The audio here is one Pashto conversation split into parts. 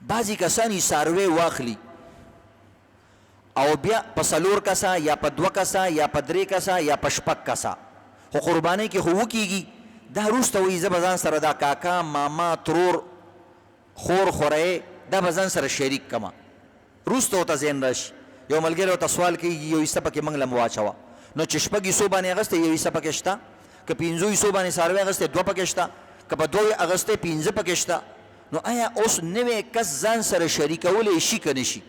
بعضی کسانی څاروی واخلي او بیا په 4 کسه یا په 2 کسه یا په 3 کسه یا په 6 کسه خو قربانۍ کې خو وکېږي دا وروسته وایي زه به ځان سره دا کاکا ماما ترور خور خوری دا به ځان سره شریک کما وروسته ورته ذهن راشي یو ملګری ورته سوال کوي یو حصه پکې موږ له م واچوه نو چې 6 حصو باندې اخیستی یو حصه پکې شته که 5 حصو باندې څاروی اخیستی 2 پکې شته که په 2 اخیستی 5 پکې شته نو آیا اوس نوی کس ځان سره شریکولی شي که نه شي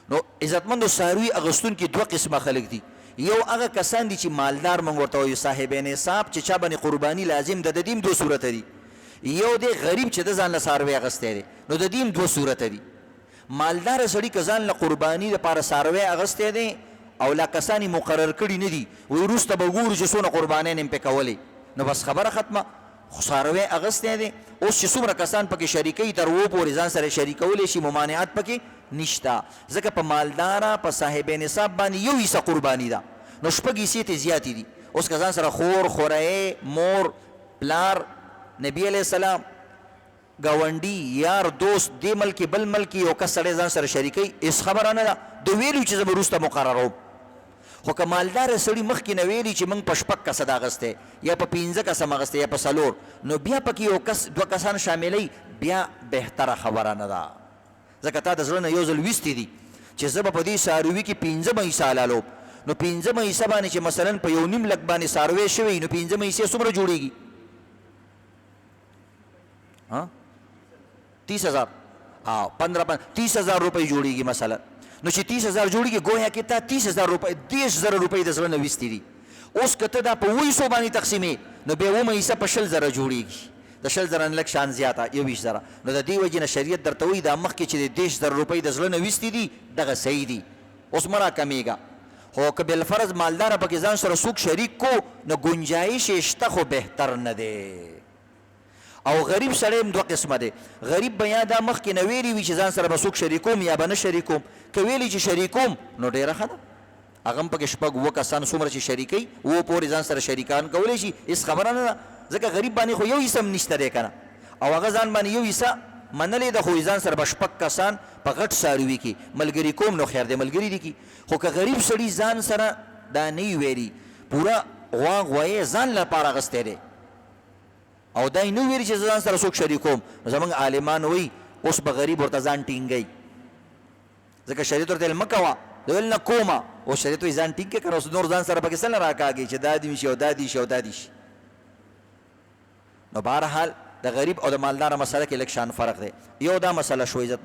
نو عزتمندو څاروي اخیستونکي 2 قسمه خلک دي یو هغه کسان دي چې مالدار موږ ورته وایو صاحب نصاب چې چا باندې قرباني لازم ده د دې هم 2 صورته دي یو دی غریب چې د ځان له څاروی اخیستی دی نو د دې هم 2 صورته دي مالدار سړي که ځان له قرباني لپاره څاروی اخیستی دی او لا کسانی مقرر کړي نه دي وایي وروسته به ګورو چې څونه قربانیان یې پې کولې نو بس خبره ختمه خو څاروی اخیستی دی اوس چې څومره کسان پکې شریکوي تر و پورې ځان سره شریکولی شي ممانعات پکې نشته ځکه په مالداره په صاحب نصاب باندې یو حصه قرباني ده نو 6 حصې ته زیاتې دي اوس که ځان سره خور خوری مور پلار نبی علیه السلام ګاونډي یار دوست دې ملکې بل ملکې یو کس سړی ځان سره شریکوي هېڅ خبره نه ده د ویلو چې زه به وروسته مقرروم خو که مالداره سړي مخکې نه ویلي چې موږ په 6 کسه ده اخیستی یا په 15 کسه م اخیستی یا په 4 نو بیا پکې یو کس 2 کسان شاملوي بیا بهتره خبره نه ده ځکه تا د زړه نه یو ځل ویستې دي چې زه به په دې څاروي کې 15 حصه حلالوم نو 15 حصه باندې چې مثلا په 1.5 لک باندې څاروی شوی نو 15 حصې څومره جوړېږي 30,000 30,000 روپۍ جوړېږي مثلا نو چې 30,000 جوړېږي گویا کې تا 30,000 روپۍ 10,000 روپۍ د زړه نه ویستې دي اوس که ته دا په 20 باندې تقسیمې نو بیا 1 حصه په 20,000 جوړېږي د 20,000 نه لږ شان زیاته 21,000 نو د دې وجې نه شریعت درته وایي دا مخکې چې د 10,000 روپۍ د زړه نه ویستې دي دغه صحیح دي اوس مه راکمیږه خو که بالفرض مالداره پکې ځان سره څوک شریک کو نو گنجایش یې شته خو بهتر نه دی او غریب سړی هم 2 قسمه دی غریب به یا دا مخکې نه ویلي وي چې ځان سره به څوک شریکوم یا به نه شریکوم که ویلي چې شریکوم نو ډېره ښه ده هغه هم پکې 6 کسان څومره چې شریکوي پورې ځان سره شریکان کولی شي هېڅ خبره نه ده ځکه غریب باندې خو یو حصه هم نشته دی که نه او هغه ځان باندې یو حصه منلې ده خو ځان سره به 6 کسان په غټ څاروي کې ملګري کوم نو خیر دی ملګري دي کی خو که غریب سړي ځان سره دا نه ویلي پوره غوا غوایې ځان لپاره اخیستی دی او دا یې نه ویلي چې ځان سره څوک شریکوم زموږ عالمان وایي اوس به غریب ورته ځان ټینګوي ځکه شریعت ورته ویل مه کوه د ویل نه کومه اوس شریعت وایي ځان ټینګ کړه که اوس نور ځان سره پکې څه نه راکاږي چې دا دې شي او دا دې شي او دا دې شي نو بهرحال د غریب او د مالدار مسله کې لږ شان فرق دی یو دا مسله شو عزت